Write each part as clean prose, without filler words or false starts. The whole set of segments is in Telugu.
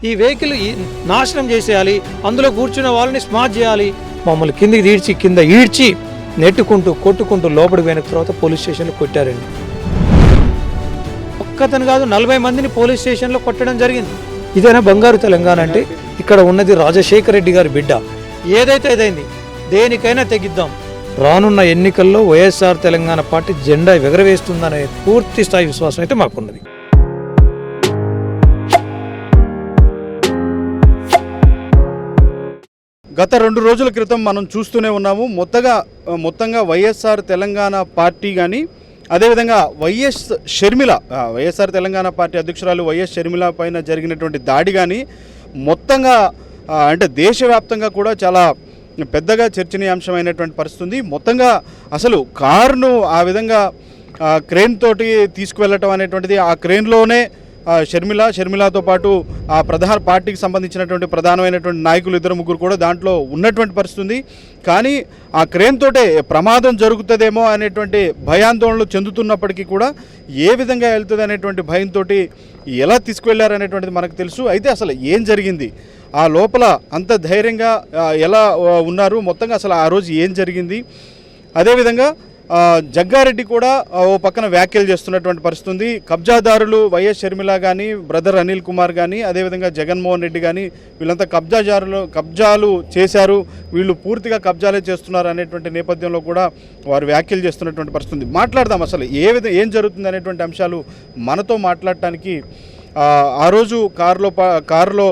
ఈ వెహికల్ నాశనం చేసేయాలి, అందులో కూర్చున్న వాళ్ళని స్మార్ట్ చేయాలి. మమ్మల్ని కిందికి కింద ఈడ్చి నెట్టుకుంటూ కొట్టుకుంటూ లోపలికి పోయిన తర్వాత పోలీస్ స్టేషన్లో కొట్టారండి. ఒక్కతను కాదు 40 మందిని పోలీస్ స్టేషన్లో కొట్టడం జరిగింది. ఇదేనా బంగారు తెలంగాణ అంటే? ఇక్కడ ఉన్నది రాజశేఖర రెడ్డి గారి బిడ్డ. ఏదైతే ఏదైంది దేనికైనా తెగిద్దాం. రానున్న ఎన్నికల్లో వైఎస్ఆర్ తెలంగాణ పార్టీ జెండా ఎగరవేస్తుందనే పూర్తి స్థాయి విశ్వాసం అయితే మాకున్నది. గత 2 రోజుల క్రితం మనం చూస్తూనే ఉన్నాము. మొత్తంగా వైఎస్ఆర్ తెలంగాణ పార్టీ కానీ అదేవిధంగా వైఎస్ఆర్ తెలంగాణ పార్టీ అధ్యక్షురాలు వైఎస్ షర్మిల పైన జరిగినటువంటి దాడి కానీ మొత్తంగా అంటే దేశవ్యాప్తంగా కూడా చాలా పెద్దగా చర్చనీయాంశమైనటువంటి పరిస్థితి ఉంది. మొత్తంగా అసలు కారును ఆ విధంగా క్రేన్ తోటి తీసుకువెళ్ళటం అనేటువంటిది, ఆ క్రేన్లోనే షర్మిలతో పాటు ఆ పార్టీకి సంబంధించినటువంటి ప్రధానమైనటువంటి నాయకులు 2-3 కూడా దాంట్లో ఉన్నటువంటి పరిస్థితి ఉంది. కానీ ఆ క్రేన్ తోటే ప్రమాదం జరుగుతుందేమో అనేటువంటి భయాందోళనలు చెందుతున్నప్పటికీ కూడా ఏ విధంగా వెళ్తుంది అనేటువంటి భయంతో ఎలా తీసుకువెళ్ళారనేటువంటిది మనకు తెలుసు. అయితే అసలు ఏం జరిగింది, ఆ లోపల అంత ధైర్యంగా ఎలా ఉన్నారు, మొత్తంగా అసలు ఆ రోజు ఏం జరిగింది, అదేవిధంగా జగ్గారెడ్డి కూడా ఓ పక్కన వ్యాఖ్యలు చేస్తున్నటువంటి పరిస్థితి ఉంది. కబ్జాదారులు వైఎస్ షర్మిల కానీ, బ్రదర్ అనిల్ కుమార్ కానీ, అదేవిధంగా జగన్మోహన్ రెడ్డి కానీ వీళ్ళంతా కబ్జాలు చేశారు, వీళ్ళు పూర్తిగా కబ్జాలే చేస్తున్నారు అనేటువంటి నేపథ్యంలో కూడా వారు వ్యాఖ్యలు చేస్తున్నటువంటి పరిస్థితి ఉంది. మాట్లాడదాం అసలు ఏం జరుగుతుంది అనేటువంటి అంశాలు మనతో మాట్లాడటానికి ఆ రోజు కారులో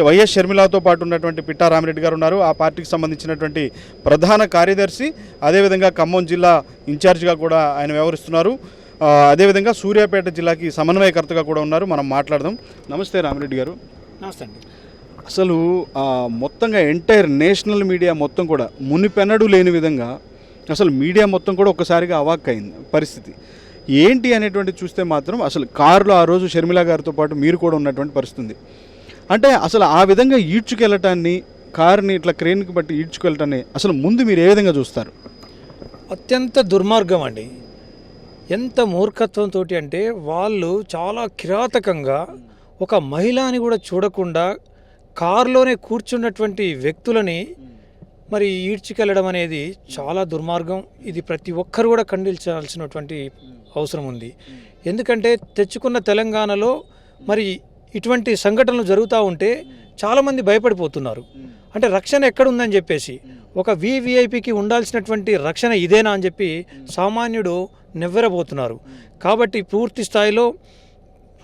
వైఎస్ షర్మిలతో పాటు ఉన్నటువంటి పిట్టా రామిరెడ్డి గారు ఉన్నారు. ఆ పార్టీకి సంబంధించినటువంటి ప్రధాన కార్యదర్శి, అదేవిధంగా ఖమ్మం జిల్లా ఇన్ఛార్జిగా కూడా ఆయన వ్యవహరిస్తున్నారు. అదేవిధంగా సూర్యాపేట జిల్లాకి సమన్వయకర్తగా కూడా ఉన్నారు. మనం మాట్లాడదాం. నమస్తే రామిరెడ్డి గారు. నమస్తే అండి. అసలు మొత్తంగా ఎంటైర్ నేషనల్ మీడియా మొత్తం కూడా మునిపెన్నడూ లేని విధంగా అసలు మీడియా మొత్తం కూడా ఒక్కసారిగా అవాక్కైంది పరిస్థితి. ఏంటి అనేటువంటి చూస్తే మాత్రం అసలు కారులో ఆ రోజు షర్మిల గారితో పాటు మీరు కూడా ఉన్నటువంటి పరిస్థితి ఉంది. అంటే అసలు ఆ విధంగా ఈడ్చుకెళ్ళటాన్ని, కారుని ఇట్లా క్రేన్కి బట్టి ఈడ్చుకెళ్ళటాన్ని అసలు ముందు మీరు ఏ విధంగా చూస్తారు? అత్యంత దుర్మార్గం అండి. ఎంత మూర్ఖత్వంతో అంటే వాళ్ళు చాలా కిరాతకంగా ఒక మహిళని కూడా చూడకుండా కారులోనే కూర్చున్నటువంటి వ్యక్తులని మరి ఈడ్చుకెళ్ళడం అనేది చాలా దుర్మార్గం. ఇది ప్రతి ఒక్కరు కూడా ఖండించాల్సినటువంటి అవసరం ఉంది. ఎందుకంటే తెచ్చుకున్న తెలంగాణలో మరి ఇటువంటి సంఘటనలు జరుగుతూ ఉంటే చాలామంది భయపడిపోతున్నారు. అంటే రక్షణ ఎక్కడుందని చెప్పేసి, ఒక వివిఐపికి ఉండాల్సినటువంటి రక్షణ ఇదేనా అని చెప్పి సామాన్యుడు నెవ్వెరబోతున్నారు. కాబట్టి పూర్తి స్థాయిలో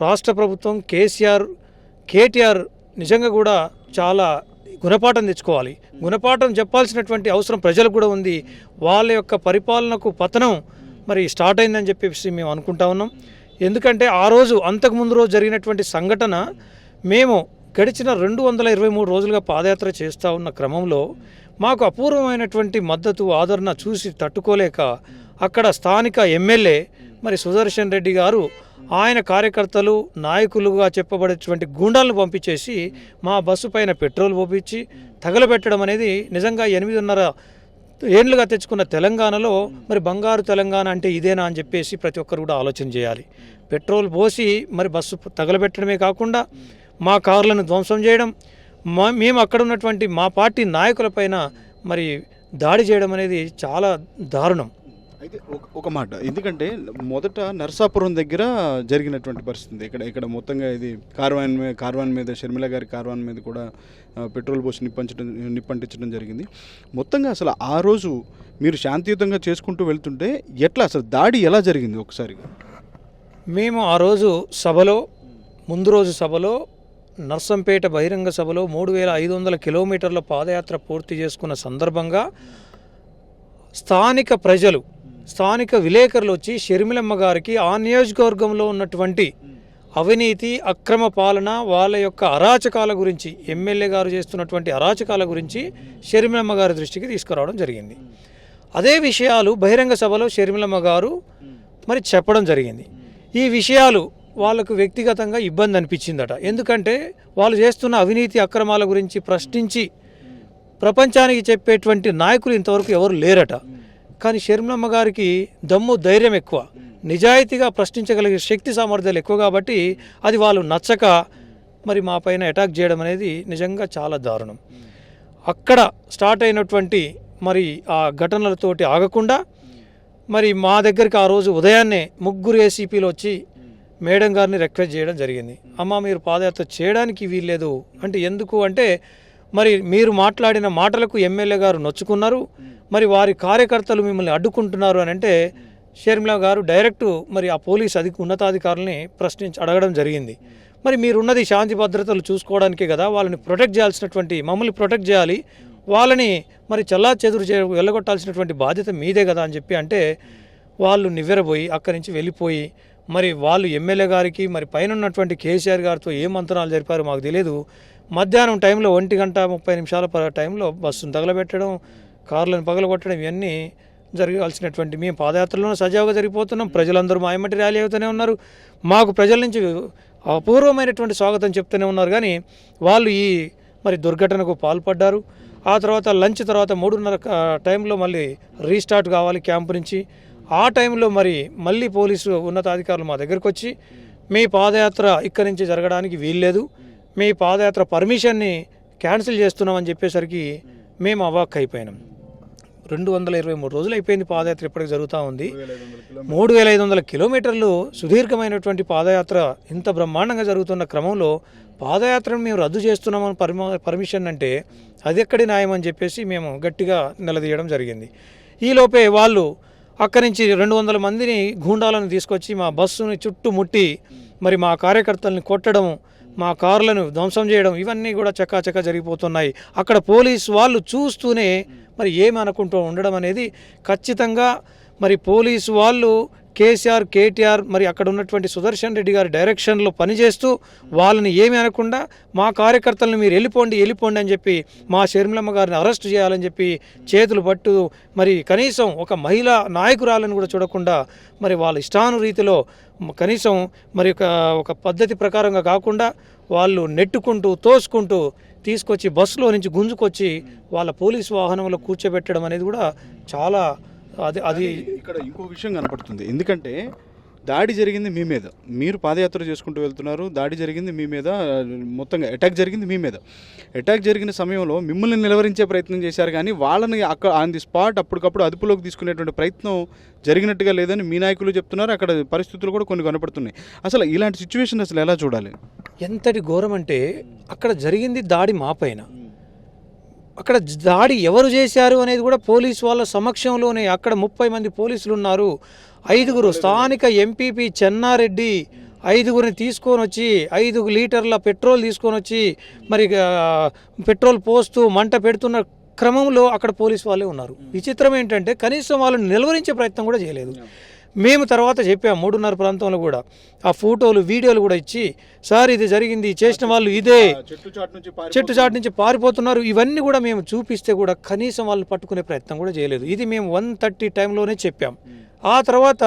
రాష్ట్ర ప్రభుత్వం కేటీఆర్ నిజంగా కూడా చాలా గుణపాఠం తెచ్చుకోవాలి. గుణపాఠం చెప్పాల్సినటువంటి అవసరం ప్రజలకు కూడా ఉంది. వాళ్ళ యొక్క పరిపాలనకు పతనం మరి స్టార్ట్ అయిందని చెప్పేసి మేము అనుకుంటా ఉన్నాం. ఎందుకంటే ఆ రోజు అంతకుముందు రోజు జరిగినటువంటి సంఘటన మేము గడిచిన 223 రోజులుగా పాదయాత్ర చేస్తూ ఉన్న క్రమంలో మాకు అపూర్వమైనటువంటి మద్దతు, ఆదరణ చూసి తట్టుకోలేక అక్కడ స్థానిక ఎమ్మెల్యే మరి సుదర్శన్ రెడ్డి గారు ఆయన కార్యకర్తలు, నాయకులుగా చెప్పబడేటువంటి గూండాలను పంపించేసి మా బస్సు పైన పెట్రోల్ పోపించి తగలబెట్టడం అనేది నిజంగా 8.5 ఏళ్ళుగా తెచ్చుకున్న తెలంగాణలో మరి బంగారు తెలంగాణ అంటే ఇదేనా అని చెప్పేసి ప్రతి ఒక్కరు కూడా ఆలోచన చేయాలి. పెట్రోల్ పోసి మరి బస్సు తగలబెట్టడమే కాకుండా మా కార్లను ధ్వంసం చేయడం, మేము అక్కడ ఉన్నటువంటి మా పార్టీ నాయకులపైన మరి దాడి చేయడం అనేది చాలా దారుణం. అయితే ఒక మాట, ఎందుకంటే నరసాపురం దగ్గర జరిగినటువంటి పరిస్థితి, ఇక్కడ మొత్తంగా ఇది కార్వాన్ మీద షర్మిల గారి కార్వాన్ మీద కూడా పెట్రోల్ పోసి నిప్పంటించడం జరిగింది. మొత్తంగా అసలు ఆ రోజు మీరు శాంతియుతంగా చేసుకుంటూ వెళ్తుంటే ఎట్లా అసలు దాడి ఎలా జరిగింది ఒకసారిగా? మేము ఆ రోజు ముందు రోజు సభలో నర్సంపేట బహిరంగ సభలో 3500 కిలోమీటర్ల పాదయాత్ర పూర్తి చేసుకున్న సందర్భంగా స్థానిక విలేకరులు వచ్చి షర్మిలమ్మ గారికి ఆ నియోజకవర్గంలో ఉన్నటువంటి అవినీతి, అక్రమ పాలన, వాళ్ళ యొక్క అరాచకాల గురించి, ఎమ్మెల్యే గారు చేస్తున్నటువంటి అరాచకాల గురించి షర్మిలమ్మ గారి దృష్టికి తీసుకురావడం జరిగింది. అదే విషయాలు బహిరంగ సభలో షర్మిలమ్మ గారు మరి చెప్పడం జరిగింది. ఈ విషయాలు వాళ్ళకు వ్యక్తిగతంగా ఇబ్బంది అనిపించిందట. ఎందుకంటే వాళ్ళు చేస్తున్న అవినీతి అక్రమాల గురించి ప్రశ్నించి ప్రపంచానికి చెప్పేటువంటి నాయకులు ఇంతవరకు ఎవరు లేరట. కానీ షర్మిలమ్మ గారికి దమ్ము, ధైర్యం ఎక్కువ, నిజాయితీగా ప్రశ్నించగలిగే శక్తి సామర్థ్యాలు ఎక్కువ. కాబట్టి అది వాళ్ళు నచ్చక మరి మా పైన అటాక్ చేయడం అనేది నిజంగా చాలా దారుణం. అక్కడ స్టార్ట్ అయినటువంటి మరి ఆ ఘటనలతోటి ఆగకుండా మరి మా దగ్గరికి ఆ రోజు ఉదయాన్నే 3 ఏసీపీలు వచ్చి మేడం గారిని రిక్వెస్ట్ చేయడం జరిగింది. అమ్మ మీరు పాదయాత్ర చేయడానికి వీల్లేదు అంటే ఎందుకు అంటే మరి మీరు మాట్లాడిన మాటలకు ఎమ్మెల్యే గారు నొచ్చుకున్నారు, మరి వారి కార్యకర్తలు మిమ్మల్ని అడ్డుకుంటున్నారు అని అంటే షర్మిల గారు డైరెక్టు మరి ఆ పోలీస్ ఉన్నతాధికారులని అడగడం జరిగింది. మరి మీరున్నది శాంతి భద్రతలు చూసుకోవడానికే కదా, వాళ్ళని ప్రొటెక్ట్ చేయాల్సినటువంటి మమ్మల్ని ప్రొటెక్ట్ చేయాలి, వాళ్ళని మరి చెల్లాచెదురు వెళ్ళగొట్టాల్సినటువంటి బాధ్యత మీదే కదా అని చెప్పి అంటే వాళ్ళు నివ్వెరబోయి అక్కడి నుంచి వెళ్ళిపోయి మరి వాళ్ళు ఎమ్మెల్యే గారికి మరి పైన ఉన్నటువంటి కేసీఆర్ గారితో ఏ మంత్రాలు జరిపారో మాకు తెలియదు. మధ్యాహ్నం టైంలో 1:30 టైంలో బస్సును తగలబెట్టడం, కార్లను పగలగొట్టడం ఇవన్నీ జరగాల్సినటువంటి మేము పాదయాత్రలోనే సజావుగా జరిగిపోతున్నాం. ప్రజలందరూ మా ఎమ్మటి ర్యాలీ అవుతూనే ఉన్నారు, మాకు ప్రజల నుంచి అపూర్వమైనటువంటి స్వాగతం చెప్తూనే ఉన్నారు. కానీ వాళ్ళు ఈ మరి దుర్ఘటనకు పాల్పడ్డారు. ఆ తర్వాత లంచ్ తర్వాత 3:30 టైంలో మళ్ళీ రీస్టార్ట్ కావాలి క్యాంపు నుంచి. ఆ టైంలో మరి మళ్ళీ పోలీసు ఉన్నతాధికారులు మా దగ్గరకు వచ్చి మీ పాదయాత్ర ఇక్కడి నుంచి జరగడానికి వీల్లేదు, మీ పాదయాత్ర పర్మిషన్ని క్యాన్సిల్ చేస్తున్నామని చెప్పేసరికి మేము అవాక్ అయిపోయినాం. 223 రోజులు అయిపోయింది పాదయాత్ర ఇప్పటికి జరుగుతూ ఉంది. 3500 కిలోమీటర్లు సుదీర్ఘమైనటువంటి పాదయాత్ర ఇంత బ్రహ్మాండంగా జరుగుతున్న క్రమంలో పాదయాత్రను మేము రద్దు చేస్తున్నామని పర్మిషన్ అంటే అది ఎక్కడి న్యాయం అని చెప్పేసి మేము గట్టిగా నిలదీయడం జరిగింది. ఈలోపే వాళ్ళు అక్కడి నుంచి 200 మందిని గూండాలను తీసుకొచ్చి మా బస్సుని చుట్టుముట్టి మరి మా కార్యకర్తల్ని కొట్టడం, మా కార్లను ధ్వంసం చేయడం ఇవన్నీ కూడా చకాచకా జరిగిపోతున్నాయి. అక్కడ పోలీసు వాళ్ళు చూస్తూనే మరి ఏమి అనుకుంటూ ఉండడం అనేది ఖచ్చితంగా మరి పోలీసు వాళ్ళు కేసీఆర్ కేటీఆర్ మరి అక్కడ ఉన్నటువంటి సుదర్శన్ రెడ్డి గారి డైరెక్షన్లో పనిచేస్తూ వాళ్ళని ఏమీ అనకుండా మా కార్యకర్తలను మీరు వెళ్ళిపోండి అని చెప్పి మా షర్మిలమ్మ గారిని అరెస్ట్ చేయాలని చెప్పి చేతులు పట్టు మరి కనీసం ఒక మహిళా నాయకురాలను కూడా చూడకుండా మరి వాళ్ళ ఇష్టానురీతిలో కనీసం మరి ఒక పద్ధతి ప్రకారంగా కాకుండా వాళ్ళు నెట్టుకుంటూ తోసుకుంటూ తీసుకొచ్చి బస్సులో నుంచి గుంజుకొచ్చి వాళ్ళ పోలీసు వాహనంలో కూర్చోబెట్టడం అనేది కూడా చాలా అది ఇక్కడ ఇంకో విషయం కనపడుతుంది. ఎందుకంటే దాడి జరిగింది మీ మీద, మీరు పాదయాత్ర చేసుకుంటూ వెళ్తున్నారు, దాడి జరిగింది మీ మీద, మొత్తంగా అటాక్ జరిగింది మీ మీద. అటాక్ జరిగిన సమయంలో మిమ్మల్ని నిలవరించే ప్రయత్నం చేశారు, కానీ వాళ్ళని అక్కడ ఆన్ ది స్పాట్ అప్పటికప్పుడు అదుపులోకి తీసుకునేటువంటి ప్రయత్నం జరిగినట్టుగా లేదని మీ నాయకులు చెప్తున్నారు. అక్కడ పరిస్థితులు కూడా కొన్ని కనపడుతున్నాయి. అసలు ఇలాంటి సిచ్యువేషన్ అసలు ఎలా చూడాలి? ఎంతటి ఘోరం అంటే అక్కడ జరిగింది దాడి మా పైన, అక్కడ దాడి ఎవరు చేశారు అనేది కూడా పోలీసు వాళ్ళ సమక్షంలోనే అక్కడ 30 మంది పోలీసులు ఉన్నారు. 5 స్థానిక ఎంపీపీ చెన్నారెడ్డి 5 తీసుకొని వచ్చి 5 లీటర్ల పెట్రోల్ తీసుకొని వచ్చి మరి పెట్రోల్ పోస్తూ మంట పెడుతున్న క్రమంలో అక్కడ పోలీసు వాళ్ళే ఉన్నారు. విచిత్రం ఏంటంటే కనీసం వాళ్ళని నిలువరించే ప్రయత్నం కూడా చేయలేదు. మేము తర్వాత చెప్పాము 3:30 ప్రాంతంలో కూడా ఆ ఫోటోలు వీడియోలు కూడా ఇచ్చి, సార్ ఇది జరిగింది, చేసిన వాళ్ళు ఇదే, చెట్టు చాటు నుంచి పారిపోతున్నారు, ఇవన్నీ కూడా మేము చూపిస్తే కూడా కనీసం వాళ్ళు పట్టుకునే ప్రయత్నం కూడా చేయలేదు. ఇది మేము 1:30 టైంలోనే చెప్పాం. ఆ తర్వాత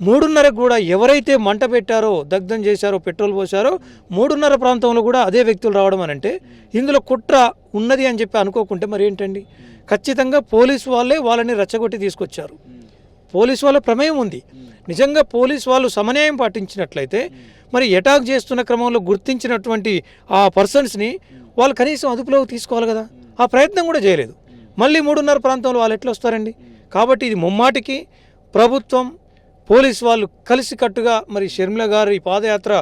3:30 కూడా ఎవరైతే మంట పెట్టారో, దగ్ధం చేశారో, పెట్రోల్ పోసారో 3:30 ప్రాంతంలో కూడా అదే వ్యక్తులు రావడం అని అంటే ఇందులో కుట్ర ఉన్నది అని చెప్పి అనుకోకుంటే మరి ఏంటండి? ఖచ్చితంగా పోలీసు వాళ్ళే వాళ్ళని రెచ్చగొట్టి తీసుకొచ్చారు. పోలీసు వాళ్ళ ప్రమేయం ఉంది. నిజంగా పోలీసు వాళ్ళు సమన్యాయం పాటించినట్లయితే మరి అటాక్ చేస్తున్న క్రమంలో గుర్తించినటువంటి ఆ పర్సన్స్ని వాళ్ళు కనీసం అదుపులోకి తీసుకోవాలి కదా. ఆ ప్రయత్నం కూడా చేయలేదు. మళ్ళీ 3:30 ప్రాంతంలో వాళ్ళు ఎట్లా వస్తారండి? కాబట్టి ఇది ముమ్మాటికి ప్రభుత్వం పోలీసు వాళ్ళు కలిసికట్టుగా మరి షర్మిల గారి పాదయాత్ర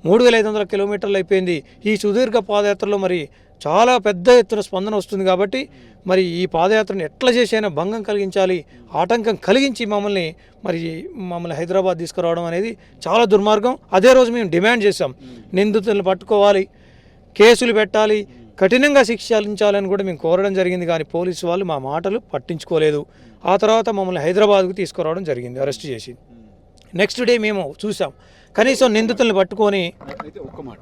3500 కిలోమీటర్లు అయిపోయింది. ఈ సుదీర్ఘ పాదయాత్రలో మరి చాలా పెద్ద ఎత్తున స్పందన వస్తుంది. కాబట్టి మరి ఈ పాదయాత్రను ఎట్లా చేసైనా భంగం కలిగించాలి, ఆటంకం కలిగించి మమ్మల్ని హైదరాబాద్ తీసుకురావడం అనేది చాలా దుర్మార్గం. అదే రోజు మేము డిమాండ్ చేశాం, నిందితులను పట్టుకోవాలి, కేసులు పెట్టాలి, కఠినంగా శిక్షించాలని కూడా మేము కోరడం జరిగింది. కానీ పోలీసు వాళ్ళు మా మాటలు పట్టించుకోలేదు. ఆ తర్వాత మమ్మల్ని హైదరాబాద్కు తీసుకురావడం జరిగింది అరెస్ట్ చేసి. నెక్స్ట్ డే మేము చూసాం కనీసం నిందితులను పట్టుకొని. అయితే ఒక్క మాట,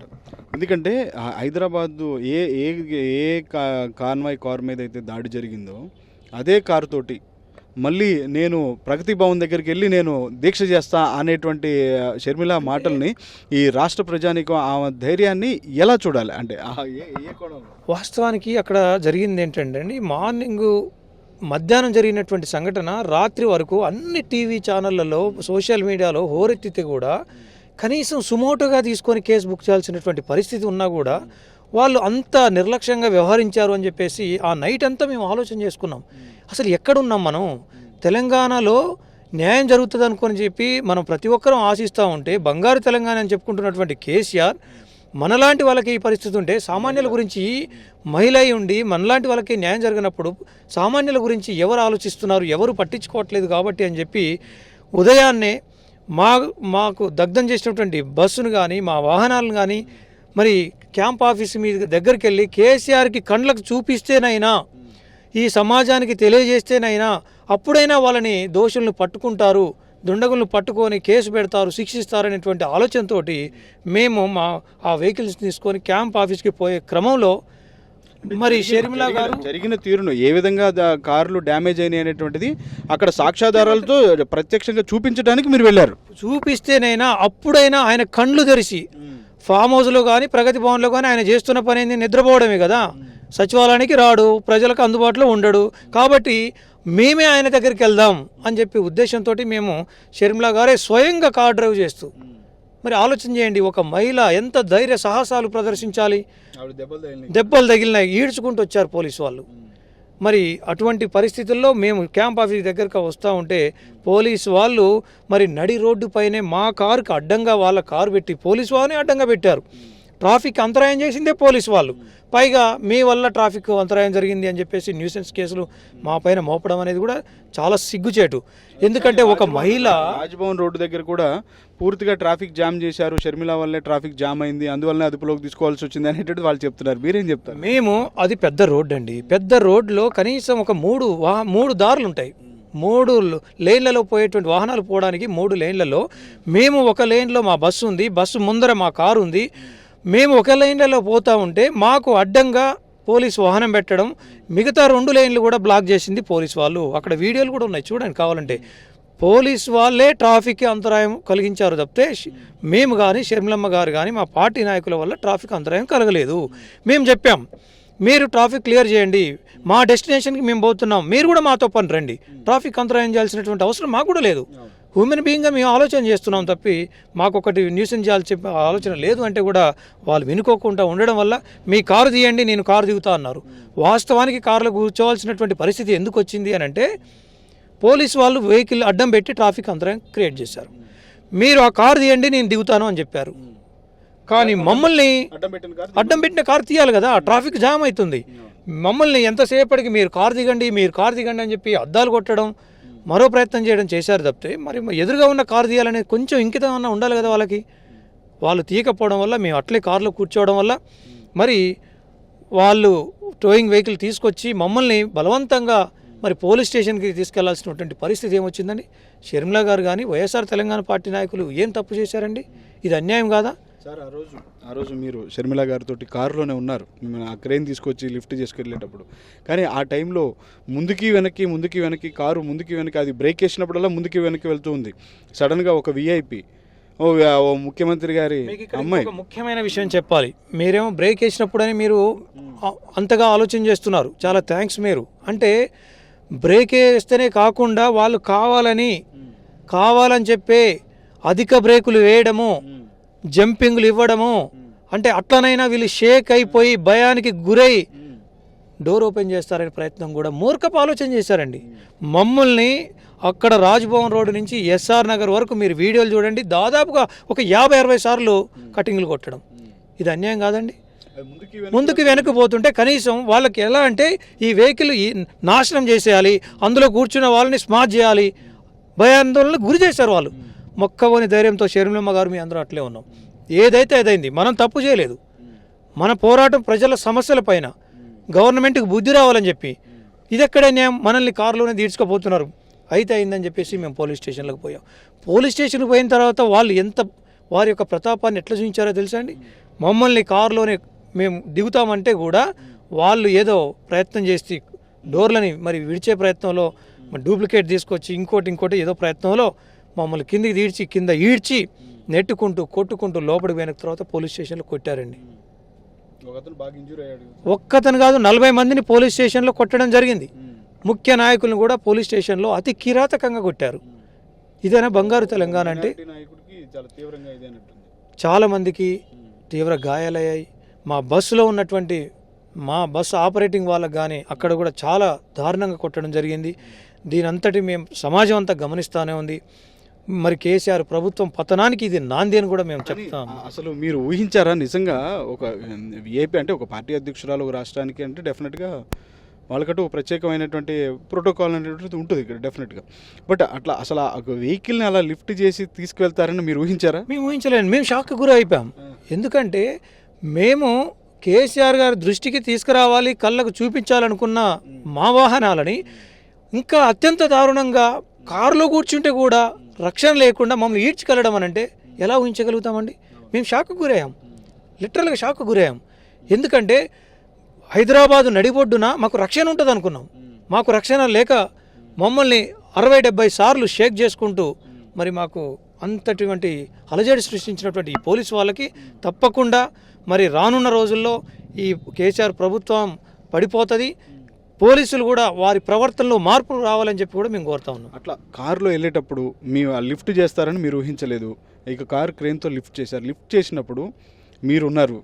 ఎందుకంటే హైదరాబాదు ఏ కాన్వాయ్ కార్ మీద అయితే దాడి జరిగిందో అదే కారు తోటి మళ్ళీ నేను ప్రగతి భవన్ దగ్గరికి వెళ్ళి నేను దీక్ష చేస్తా అనేటువంటి షర్మిల మాటల్ని ఈ రాష్ట్ర ప్రజానీకం ఆ ధైర్యాన్ని ఎలా చూడాలి? అంటే వాస్తవానికి అక్కడ జరిగింది ఏంటంటే అండి, మధ్యాహ్నం జరిగినటువంటి సంఘటన రాత్రి వరకు అన్ని టీవీ ఛానళ్లలో సోషల్ మీడియాలో హోరెత్తితే కూడా కనీసం సుమోటోగా తీసుకొని కేసు బుక్ చేయాల్సినటువంటి పరిస్థితి ఉన్నా కూడా వాళ్ళు అంత నిర్లక్ష్యంగా వ్యవహరించారు అని చెప్పేసి ఆ నైట్ అంతా మేము ఆలోచన చేసుకున్నాం. అసలు ఎక్కడున్నాం మనం? తెలంగాణలో న్యాయం జరుగుతుంది అనుకొని చెప్పి మనం ప్రతి ఒక్కరూ ఆశిస్తూ ఉంటే బంగారు తెలంగాణ అని చెప్పుకుంటున్నటువంటి కేసీఆర్ మనలాంటి వాళ్ళకి ఈ పరిస్థితి ఉంటే సామాన్యుల గురించి మహిళ అయి ఉండి మనలాంటి వాళ్ళకి న్యాయం జరిగినప్పుడు సామాన్యుల గురించి ఎవరు ఆలోచిస్తున్నారు, ఎవరు పట్టించుకోవట్లేదు కాబట్టి అని చెప్పి ఉదయాన్నే మాకు దగ్ధం చేసినటువంటి బస్సును కానీ మా వాహనాలను కానీ మరి క్యాంప్ ఆఫీస్ మీద దగ్గరికి వెళ్ళి కేసీఆర్కి కండ్లకు చూపిస్తేనైనా ఈ సమాజానికి తెలియజేస్తేనైనా అప్పుడైనా వాళ్ళని దోషులను పట్టుకుంటారు, దుండగులను పట్టుకొని కేసు పెడతారు, శిక్షిస్తారనేటువంటి ఆలోచనతో మేము ఆ వెహికల్స్ తీసుకొని క్యాంప్ ఆఫీస్కి పోయే క్రమంలో మరి షర్మిల గారు జరిగిన తీరును ఏ విధంగా కార్లు డ్యామేజ్ అయినాయి అనేటువంటిది అక్కడ సాక్ష్యాధారాలతో ప్రత్యక్షంగా చూపించడానికి మీరు వెళ్ళారు. చూపిస్తేనైనా అప్పుడైనా ఆయన కండ్లు తెరిచి ఫామ్ హౌస్లో కానీ ప్రగతి భవన్లో కానీ ఆయన చేస్తున్న పని ఏంది? నిద్రపోవడమే కదా. సచివాలయానికి రాడు, ప్రజలకు అందుబాటులో ఉండడు. కాబట్టి మేమే ఆయన దగ్గరికి వెళ్దాం అని చెప్పి ఉద్దేశంతో మేము షర్మిల గారే స్వయంగా కార్ డ్రైవ్ చేస్తూ మరి ఆలోచన చేయండి, ఒక మహిళ ఎంత ధైర్య సాహసాలు ప్రదర్శించాలి. దెబ్బలు తగిలినాయి, ఈడ్చుకుంటూ వచ్చారు పోలీసు వాళ్ళు. మరి అటువంటి పరిస్థితుల్లో మేము క్యాంప్ ఆఫీస్ దగ్గరకు వస్తూ ఉంటే పోలీసు వాళ్ళు మరి నడి రోడ్డు పైనే మా కారుకి అడ్డంగా వాళ్ళ కారు పెట్టి పోలీసు వాళ్ళని అడ్డంగా పెట్టారు. ట్రాఫిక్ అంతరాయం చేసిందే పోలీసు వాళ్ళు. పైగా మీ వల్ల ట్రాఫిక్ అంతరాయం జరిగింది అని చెప్పేసి న్యూసెన్స్ కేసులు మా పైన మోపడం అనేది కూడా చాలా సిగ్గుచేటు. ఎందుకంటే ఒక మహిళ రాజ్భవన్ రోడ్డు దగ్గర కూడా పూర్తిగా ట్రాఫిక్ జామ్ చేశారు, షర్మిల వల్లే ట్రాఫిక్ జామ్ అయింది, అందువల్లనే అదుపులోకి తీసుకోవాల్సి వచ్చింది అనేటువంటి వాళ్ళు చెప్తున్నారు. మీరేం చెప్తారు? మేము అది పెద్ద రోడ్డు అండి, పెద్ద రోడ్లో కనీసం ఒక మూడు దారులు ఉంటాయి. 3 లేన్లలో పోయేటువంటి వాహనాలు పోవడానికి 3 లేన్లలో మేము ఒక లేన్లో మా బస్సు ఉంది, బస్సు ముందర మా కారు ఉంది. మేము ఒక లైన్లలో పోతూ ఉంటే మాకు అడ్డంగా పోలీసు వాహనం పెట్టడం, మిగతా 2 లైన్లు కూడా బ్లాక్ చేసింది పోలీసు వాళ్ళు. అక్కడ వీడియోలు కూడా ఉన్నాయి, చూడండి కావాలంటే. పోలీసు వాళ్ళే ట్రాఫిక్కి అంతరాయం కలిగించారు తప్పితే మేము కానీ షర్మిలమ్మ గారు కానీ మా పార్టీ నాయకుల వల్ల ట్రాఫిక్ అంతరాయం కలగలేదు. మేము చెప్పాం, మీరు ట్రాఫిక్ క్లియర్ చేయండి, మా డెస్టినేషన్కి మేము పోతున్నాం, మీరు కూడా మాతో పని రండి, ట్రాఫిక్ అంతరాయం చేయాల్సినటువంటి అవసరం మాకు కూడా లేదు. హ్యూమన్ బీయింగ్గా మేము ఆలోచన చేస్తున్నాం తప్పి మాకు ఒకటి న్యూసెన్స్ చేయాల్సి చెప్పే ఆలోచన లేదు అంటే కూడా వాళ్ళు వినుకోకుండా ఉండడం వల్ల మీ కారు తీయండి, నేను కారు దిగుతా అన్నారు. వాస్తవానికి కారులో కూర్చోవాల్సినటువంటి పరిస్థితి ఎందుకు వచ్చింది అని అంటే పోలీసు వాళ్ళు వెహికల్ అడ్డం పెట్టి ట్రాఫిక్ అంతరాయం క్రియేట్ చేశారు. మీరు ఆ కారు తీయండి, నేను దిగుతాను అని చెప్పారు. కానీ మమ్మల్ని అడ్డం పెట్టిన కారు తీయాలి కదా, ట్రాఫిక్ జామ్ అవుతుంది. మమ్మల్ని ఎంతసేపటికి మీరు కారు దిగండి అని చెప్పి అద్దాలు కొట్టడం, మరో ప్రయత్నం చేయడం చేశారు తప్పితే మరి ఎదురుగా ఉన్న కారు తీయాలనే కొంచెం ఇంకితం అన్న ఉండాలి కదా వాళ్ళకి. వాళ్ళు తీయకపోవడం వల్ల మేము అట్లే కారులో కూర్చోవడం వల్ల మరి వాళ్ళు టోయింగ్ వెహికల్ తీసుకొచ్చి మమ్మల్ని బలవంతంగా మరి పోలీస్ స్టేషన్కి తీసుకెళ్లాల్సినటువంటి పరిస్థితి ఏమొచ్చిందండి? షర్మిల గారు కానీ వైఎస్ఆర్ తెలంగాణ పార్టీ నాయకులు ఏం తప్పు చేశారండి? ఇది అన్యాయం కాదా సార్? ఆ రోజు మీరు షర్మిల గారితో కారులోనే ఉన్నారు, ఆ క్రెయిన్ తీసుకొచ్చి లిఫ్ట్ చేసుకెళ్ళేటప్పుడు. కానీ ఆ టైంలో ముందుకి వెనక్కి కారు ముందుకి వెనక్కి అది బ్రేక్ వేసినప్పుడల్లా ముందుకి వెనక్కి వెళ్తూ ఉంది. సడన్గా ఒక విఐపి ఓ ముఖ్యమంత్రి గారి అమ్మాయి. ముఖ్యమైన విషయం చెప్పాలి, మీరేమో బ్రేక్ వేసినప్పుడని మీరు అంతగా ఆలోచన చేస్తున్నారు, చాలా థ్యాంక్స్. మీరు అంటే బ్రేక్ వేస్తేనే కాకుండా వాళ్ళు కావాలని చెప్పే అధిక బ్రేకులు వేయడము, జంపింగ్లు ఇవ్వడము, అంటే అట్లనైనా వీళ్ళు షేక్ అయిపోయి భయానికి గురై డోర్ ఓపెన్ చేస్తారనే ప్రయత్నం కూడా మూర్ఖపు ఆలోచన చేశారండి. మమ్మల్ని అక్కడ రాజ్భవన్ రోడ్డు నుంచి ఎస్ఆర్ నగర్ వరకు మీరు వీడియోలు చూడండి, దాదాపుగా ఒక 50-60 సార్లు కటింగ్లు కొట్టడం. ఇది అన్యాయం కాదండి? ముందుకు వెనక్కి పోతుంటే కనీసం వాళ్ళకి ఎలా అంటే ఈ వెహికల్ నాశనం చేసేయాలి, అందులో కూర్చున్న వాళ్ళని స్మార్ట్ చేయాలి, భయాందోళనకు గురి చేశారు వాళ్ళు. మొక్కవని ధైర్యంతో షర్మిలమ్మ గారు మీ అందరూ అట్లే ఉన్నాం. ఏదైతే అదైంది, మనం తప్పు చేయలేదు. మన పోరాటం ప్రజల సమస్యల పైన, గవర్నమెంట్కి బుద్ధి రావాలని చెప్పి. ఇదెక్కడే న్యాయం? మనల్ని కారులోనే తీర్చుకుపోతున్నారు. అయితే అయిందని చెప్పేసి మేము పోలీస్ స్టేషన్లకు పోయాం. పోలీస్ స్టేషన్కి పోయిన తర్వాత వాళ్ళు వారి యొక్క ప్రతాపాన్ని ఎట్లా చూపించారో తెలుసా అండి? మమ్మల్ని కారులోనే మేము దిగుతామంటే కూడా వాళ్ళు ఏదో ప్రయత్నం చేసి డోర్లని మరి విడిచే ప్రయత్నంలో డూప్లికేట్ తీసుకొచ్చి ఇంకోటి ఏదో ప్రయత్నంలో మమ్మల్ని కింద ఈడ్చి నెట్టుకుంటూ కొట్టుకుంటూ లోపలికి పోయిన తర్వాత పోలీస్ స్టేషన్లో కొట్టారండి. ఒక్కతను కాదు, 40 మందిని పోలీస్ స్టేషన్లో కొట్టడం జరిగింది. ముఖ్య నాయకులను కూడా పోలీస్ స్టేషన్లో అతి కిరాతకంగా కొట్టారు. ఇదేనా బంగారు తెలంగాణ అంటే? చాలా తీవ్రంగా ఇదేనట్టుంది. చాలామందికి తీవ్ర గాయాలయ్యాయి. మా బస్సులో ఉన్నటువంటి మా బస్సు ఆపరేటింగ్ వాళ్ళకు కానీ అక్కడ కూడా చాలా దారుణంగా కొట్టడం జరిగింది. దీని అంతటి మేము సమాజం అంతా గమనిస్తూనే ఉంది. మరి కేసీఆర్ ప్రభుత్వం పతనానికి ఇది నాంది అని కూడా మేము చెప్తాం. అసలు మీరు ఊహించారా నిజంగా ఒక ఏపీ అంటే ఒక పార్టీ అధ్యక్షురాలు ఒక రాష్ట్రానికి అంటే డెఫినెట్గా వాళ్ళకంటూ ఒక ప్రత్యేకమైనటువంటి ప్రోటోకాల్ అనేటువంటిది ఉంటుంది ఇక్కడ డెఫినెట్గా. బట్ అట్లా అసలు ఆ వెహికల్ని అలా లిఫ్ట్ చేసి తీసుకువెళ్తారని మీరు ఊహించారా? మేము ఊహించలేము. మేము షాక్కి గురి అయిపోయాం. ఎందుకంటే మేము కేసీఆర్ గారి దృష్టికి తీసుకురావాలి, కళ్ళకు చూపించాలనుకున్న మా వాహనాలని ఇంకా అత్యంత దారుణంగా కారులో కూర్చుంటే కూడా రక్షణ లేకుండా మమ్మల్ని ఈడ్చుకెళ్ళడం అని అంటే ఎలా ఊహించగలుగుతామండి? మేము షాక్కు గురయ్యాం, లిటరల్గా షాక్కు గురయ్యాం. ఎందుకంటే హైదరాబాదు నడిబొడ్డున మాకు రక్షణ ఉంటుంది అనుకున్నాం. మాకు రక్షణ లేక మమ్మల్ని 60-70 సార్లు షేక్ చేసుకుంటూ మరి మాకు అంతటువంటి అలజడి సృష్టించినటువంటి ఈ పోలీసు వాళ్ళకి తప్పకుండా మరి రానున్న రోజుల్లో ఈ కేసీఆర్ ప్రభుత్వం పడిపోతుంది. పోలీసులు కూడా వారి ప్రవర్తనలో మార్పులు రావాలని చెప్పి కూడా మేము కోరుతా ఉన్నాం. అట్లా కారులో వెళ్ళేటప్పుడు మేము లిఫ్ట్ చేస్తారని మీరు ఊహించలేదు. ఇక కారు క్రేన్తో లిఫ్ట్ చేశారు. లిఫ్ట్ చేసినప్పుడు మీరున్నారు,